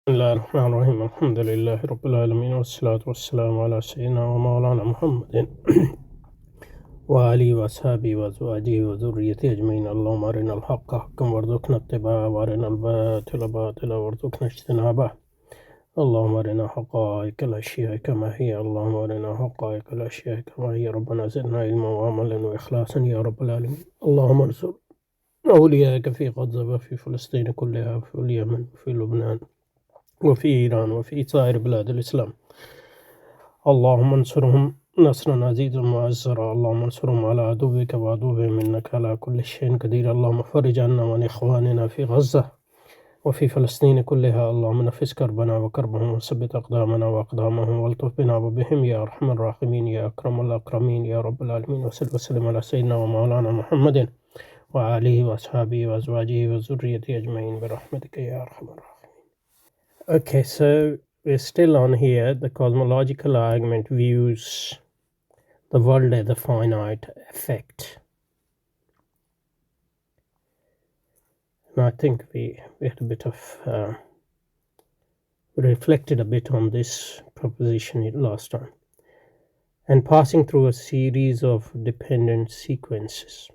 بسم الله الرحمن الرحيم الحمد لله رب العالمين والصلاة والسلام على سيدنا ومولانا محمد وآله وأصحابه وأزواجه وذريته أجمعين. اللهم أرنا الحق حقا وارزقنا اتباعه وأرنا الباطل باطلا وارزقنا اجتنابه. اللهم أرنا حقائق الأشياء كما هي. اللهم أرنا حقائق الأشياء كما هي. ربنا زدنا علما وعملا وإخلاصا يا رب العالمين. اللهم انصر أولياءك في غزة وفي فلسطين كلها وفي اليمن وفي لبنان وفي إيران وفي سائر بلاد الإسلام. اللهم انصرهم نصرا عزيزا معزرا. اللهم انصرهم على عدوك وعدوهم إنك على كل شيء قدير. اللهم فرج عنا وعن إخواننا في غزة وفي فلسطين كلها. اللهم نفس كربنا وكربهم وثبت أقدامنا وأقدامهم والطف بنا وبهم يا أرحم الراحمين يا أكرم الأكرمين يا رب العالمين. وصل وسلم على سيدنا ومولانا محمد وآله وأصحابه وأزواجه وذريته أجمعين برحمتك يا أرحم الراحمين. Okay, so we're still on here. The cosmological argument views the world as a finite effect. And I think we had a bit of reflected a bit on this proposition last time. And passing through a series of dependent sequences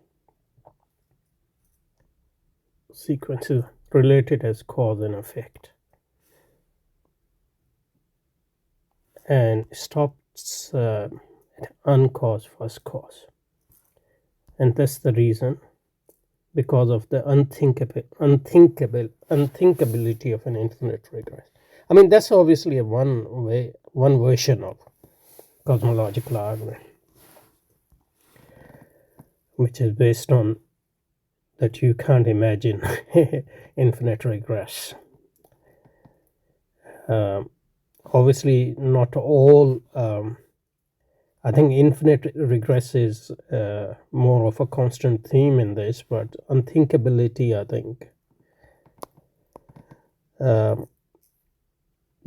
related as cause and effect, and stops at uncause first cause. And that's the reason, because of the unthinkability of an infinite regress. I mean, that's obviously one version of cosmological argument, which is based on that you can't imagine infinite regress. Obviously, not all. I think infinite regress is more of a constant theme in this, but unthinkability, I think,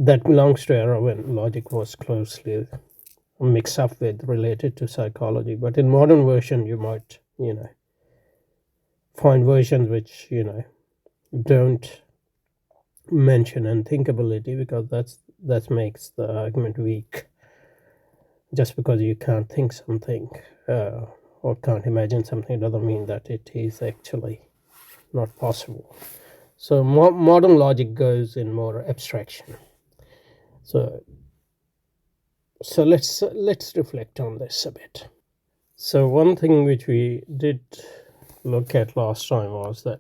that belongs to era when logic was closely mixed up with, related to psychology. But in modern version, you might, find versions which, don't mention unthinkability, because that makes the argument weak. Just because you can't think something or can't imagine something doesn't mean that it is actually not possible. So modern logic goes in more abstraction. So let's reflect on this a bit. So one thing which we did look at last time was that,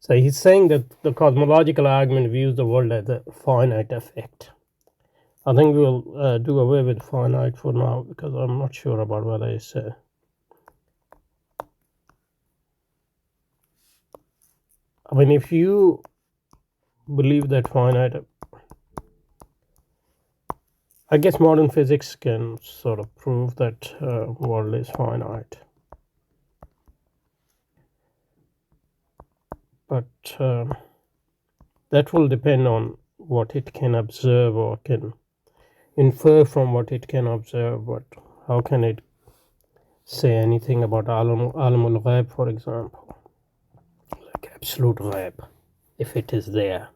so he's saying that the cosmological argument views the world as a finite effect. I think we'll do away with finite for now, because I'm not sure about whether it's I mean, if you believe that finite, I guess modern physics can sort of prove that world is finite. But that will depend on what it can observe or can infer from what it can observe. But how can it say anything about alam al-ghaib, for example, like absolute ghaib, if it is there?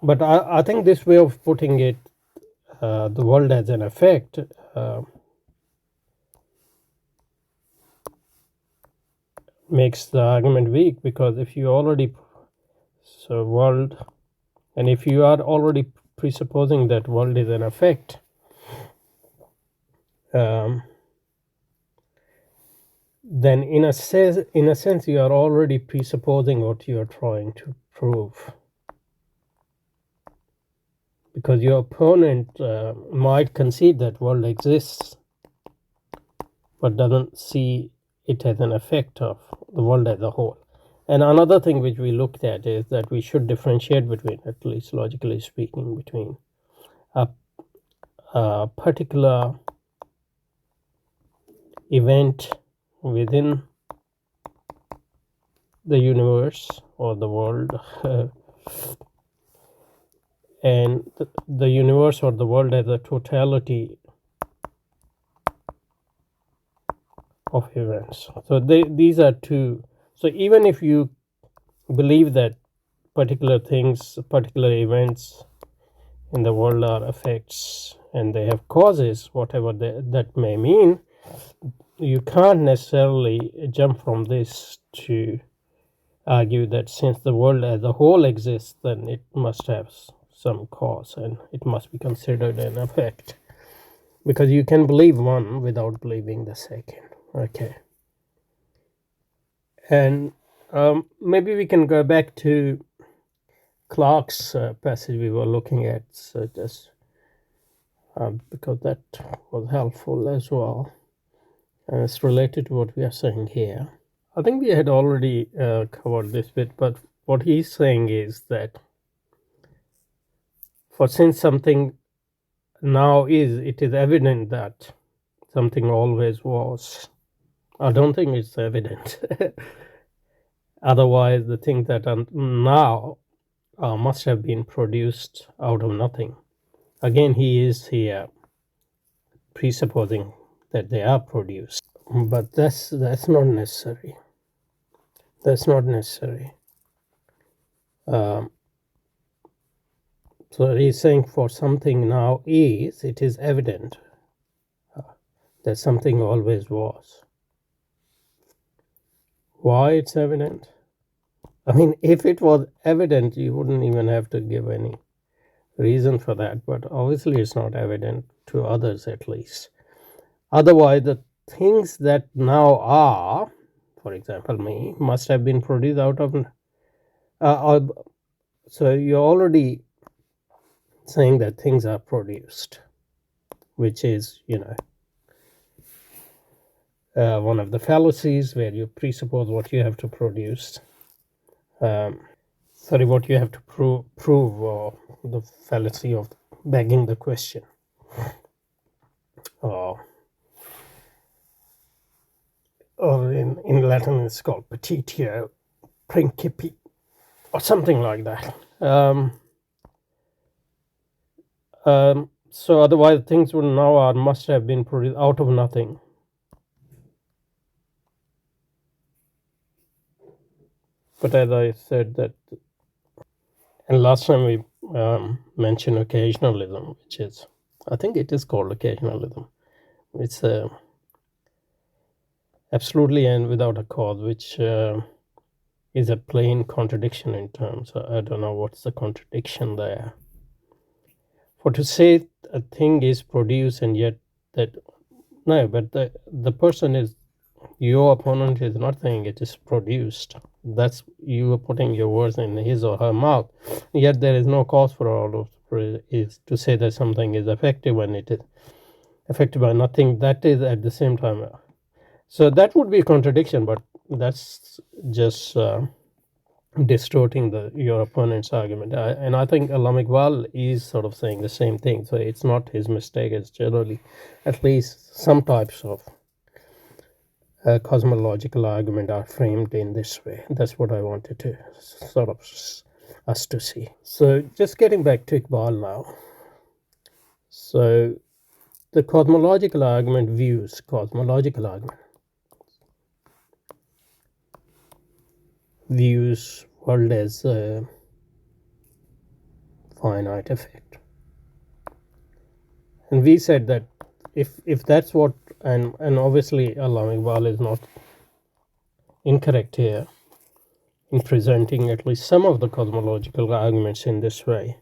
But I think this way of putting it, the world as an effect, makes the argument weak, because if you already world, and if you are already presupposing that world is an effect, then in a sense you are already presupposing what you are trying to prove, because your opponent might concede that world exists but doesn't see it as an effect of the world as a whole. And another thing which we looked at is that we should differentiate between, at least logically speaking, between a particular event within the universe or the world and the universe or the world as a totality of events. So these are two So even if you believe that particular things, particular events in the world are effects and they have causes, whatever that may mean, you can't necessarily jump from this to argue that since the world as a whole exists, then it must have some cause and it must be considered an effect, because you can believe one without believing the second. Okay. And maybe we can go back to Clarke's passage we were looking at, so just because that was helpful as well, and it's related to what we are saying here. I think we had already covered this bit, but what he's saying is that since something now is, it is evident that something always was. I don't think it's evident. Otherwise, the things that are now must have been produced out of nothing. Again, he is here presupposing that they are produced, but that's not necessary. That's not necessary. So he's saying for something now is, it is evident that something always was. Why it's evident? I mean, if it was evident, you wouldn't even have to give any reason for that, but obviously it's not evident to others, at least. Otherwise, the things that now are, for example me, must have been produced out of so you're already saying that things are produced, which is one of the fallacies where you presuppose what you have to produce. What you have to prove, or the fallacy of begging the question. Or in Latin it's called petitio principi, or something like that. So otherwise things would now must have been produced out of nothing. But as I said that, and last time we mentioned occasionalism, which is, I think it is called occasionalism. It's absolutely and without a cause, which is a plain contradiction in terms. I don't know what's the contradiction there. For to say a thing is produced and yet that, no, but the person is, your opponent is not saying it is produced. That's, you are putting your words in his or her mouth. Yet there is no cause for all of is to say that something is effective when it is affected by nothing. That is at the same time. So that would be a contradiction, but that's just distorting your opponent's argument. And I think Alam Iqbal is sort of saying the same thing. So it's not his mistake. It's generally, at least some types of cosmological argument are framed in this way. That's what I wanted to sort of us to see. So just getting back to Iqbal now. So the cosmological argument views world as a finite effect. And we said that if that's what, and obviously Allama Iqbal is not incorrect here in presenting at least some of the cosmological arguments in this way,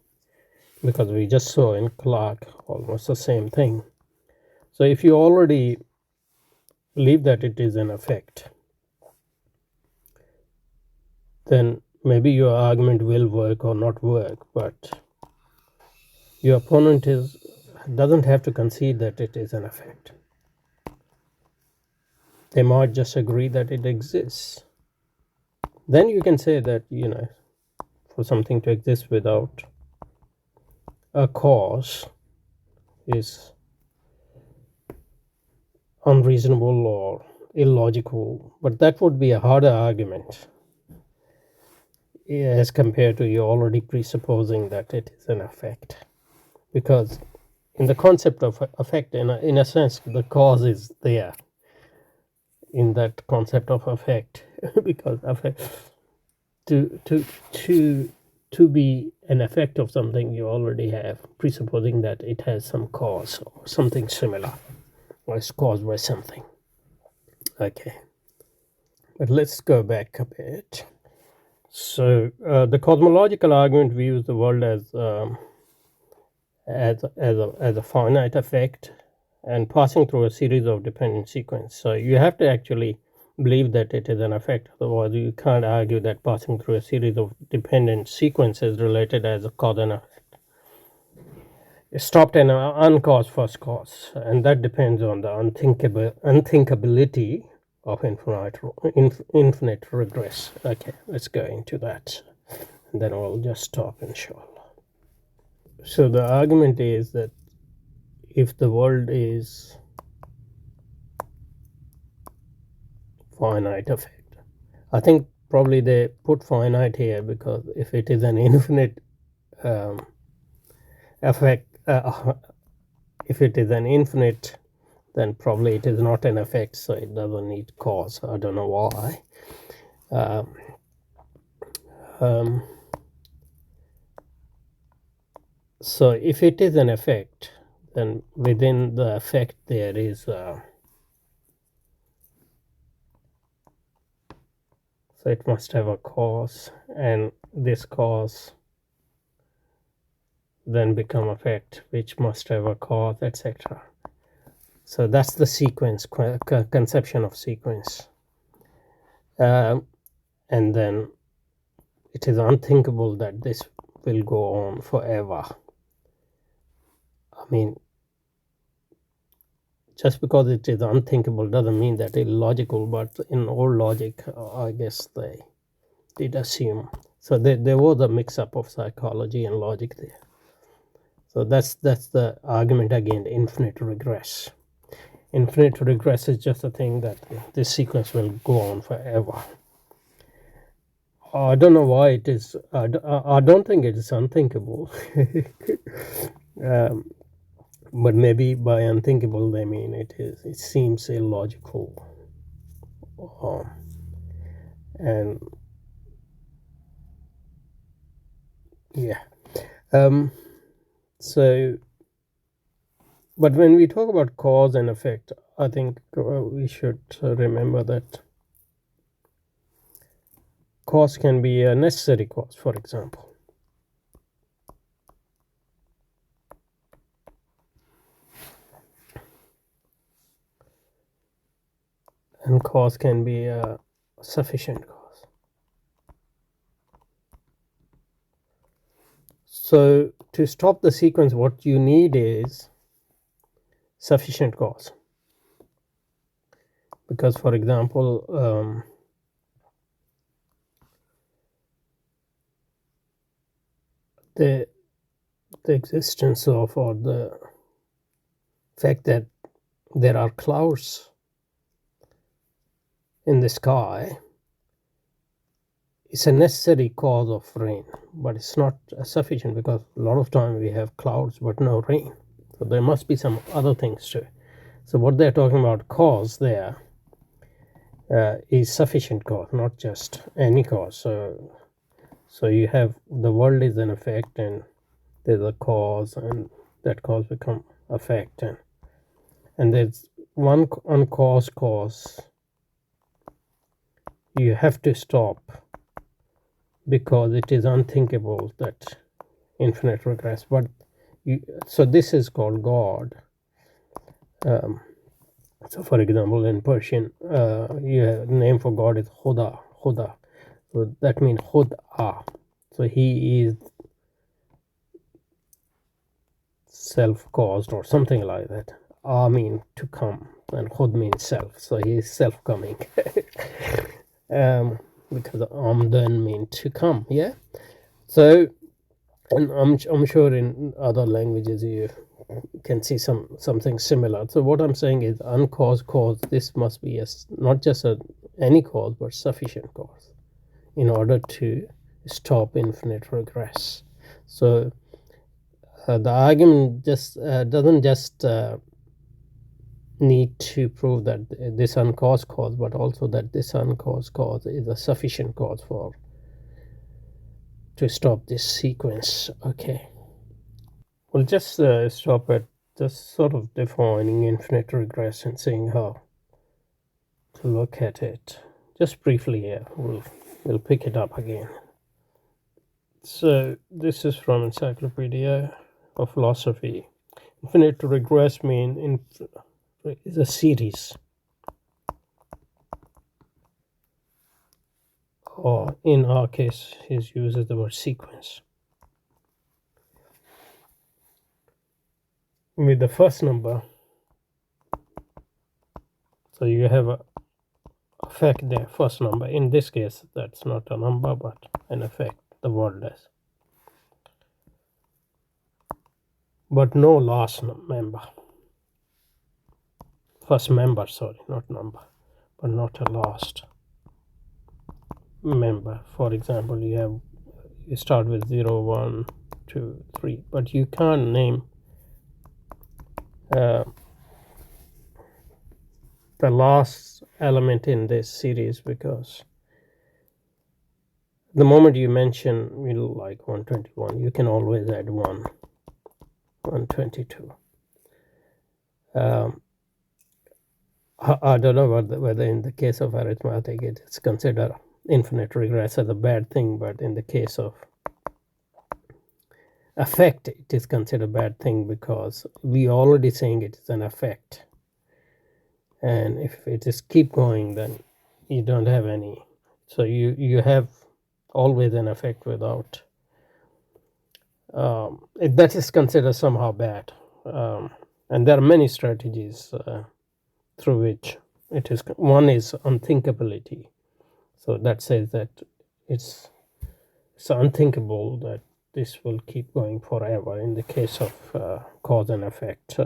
because we just saw in Clarke almost the same thing. So if you already believe that it is an effect, then maybe your argument will work or not work, but your opponent doesn't have to concede that it is an effect. They might just agree that it exists. Then you can say that, for something to exist without a cause is unreasonable or illogical, but that would be a harder argument as compared to you already presupposing that it is an effect. Because in the concept of effect, in a sense, the cause is there in that concept of effect. because to be an effect of something you already have, presupposing that it has some cause or something similar, or is caused by something. Okay, but let's go back a bit. So the cosmological argument views the world as a finite effect and passing through a series of dependent sequences. So you have to actually believe that it is an effect, otherwise you can't argue that passing through a series of dependent sequences related as a cause and effect. It stopped an uncaused first cause, and that depends on the unthinkability of infinite regress. Okay, let's go into that, and then I'll just stop, inshallah. So the argument is that if the world is finite effect, I think probably they put finite here because if it is an infinite effect, if it is an infinite, then probably it is not an effect, so it doesn't need cause. I don't know why. So if it is an effect, then within the effect there is so it must have a cause, and this cause then become effect, which must have a cause, etc. So that's the sequence, conception of sequence. And then it is unthinkable that this will go on forever. I mean, just because it is unthinkable doesn't mean that it's illogical, but in old logic, I guess they did assume. So there was a mix-up of psychology and logic there. So that's the argument against infinite regress. Infinite regress is just a thing that this sequence will go on forever. I don't know why it is. I don't think it is unthinkable. But maybe by unthinkable they mean it seems illogical. And yeah. So, but when we talk about cause and effect, I think we should remember that cause can be a necessary cause, for example. And cause can be a sufficient cause. So to stop the sequence, what you need is sufficient cause. Because, for example, the existence of, or the fact that there are clouds in the sky is a necessary cause of rain, but it's not sufficient, because a lot of time we have clouds but no rain. So there must be some other things too. So what they're talking about cause there is sufficient cause, not just any cause. So you have the world is an effect, and there's a cause, and that cause become effect, and there's one uncaused cause you have to stop, because it is unthinkable that infinite regress. But so this is called God. So for example, in Persian, you have name for God is Khuda. So that means Khuda. So he is self-caused or something like that. Mean to come, and Khud means self. So he is self-coming. Because Amdan means to come. Yeah. So, and I'm sure in other languages you can see something similar. So what I'm saying is uncaused cause. This must be not just any cause, but sufficient cause in order to stop infinite regress. So the argument just doesn't just need to prove that this uncaused cause, but also that this uncaused cause is a sufficient cause to stop this sequence. Okay, we'll just stop at just sort of defining infinite regress and seeing how to look at it just briefly here. We'll pick it up again. So this is from Encyclopedia of Philosophy. Infinite regress means is a series, or in our case he uses the word sequence, with the first number. So you have a effect there, first number. In this case that's not a number but an effect, the word is, but no last member. First member, sorry, not number, but not a last member. For example, you start with 0, 1, 2, 3, but you can't name the last element in this series, because the moment you mention like 121, you can always add 122. I don't know whether in the case of arithmetic it's considered infinite regress as a bad thing, but in the case of effect it is considered a bad thing, because we already saying it is an effect, and if it is keep going then you don't have any. So you have always an effect without that is considered somehow bad, and there are many strategies through which it is. One is unthinkability, so that says that it's unthinkable that this will keep going forever in the case of cause and effect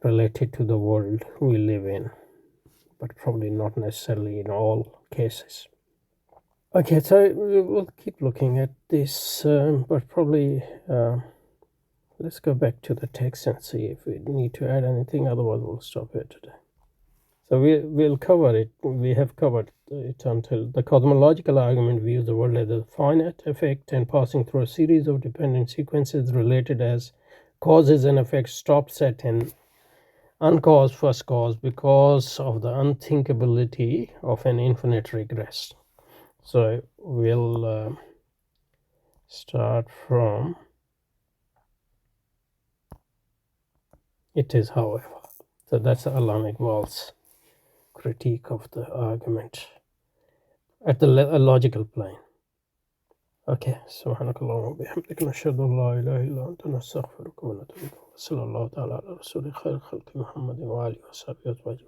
related to the world we live in, but probably not necessarily in all cases. Okay, so we'll keep looking at this, but probably let's go back to the text and see if we need to add anything. Otherwise we'll stop here today. So we'll cover it. We have covered it until the cosmological argument views the world as a finite effect and passing through a series of dependent sequences related as causes and effects stops at an uncaused first cause because of the unthinkability of an infinite regress. So we'll start from it is however. So that's Alam Iqbal's critique of the argument at the logical plane. Okay, subhanakallahumma wa bihamdika nashhadu an la ilaha illa anta nastaghfiruka wa natubu ilayk. Sallallahu ta'ala ala rasulil khair khalqi Muhammadin wa alihi wa sahbihi ajma'in.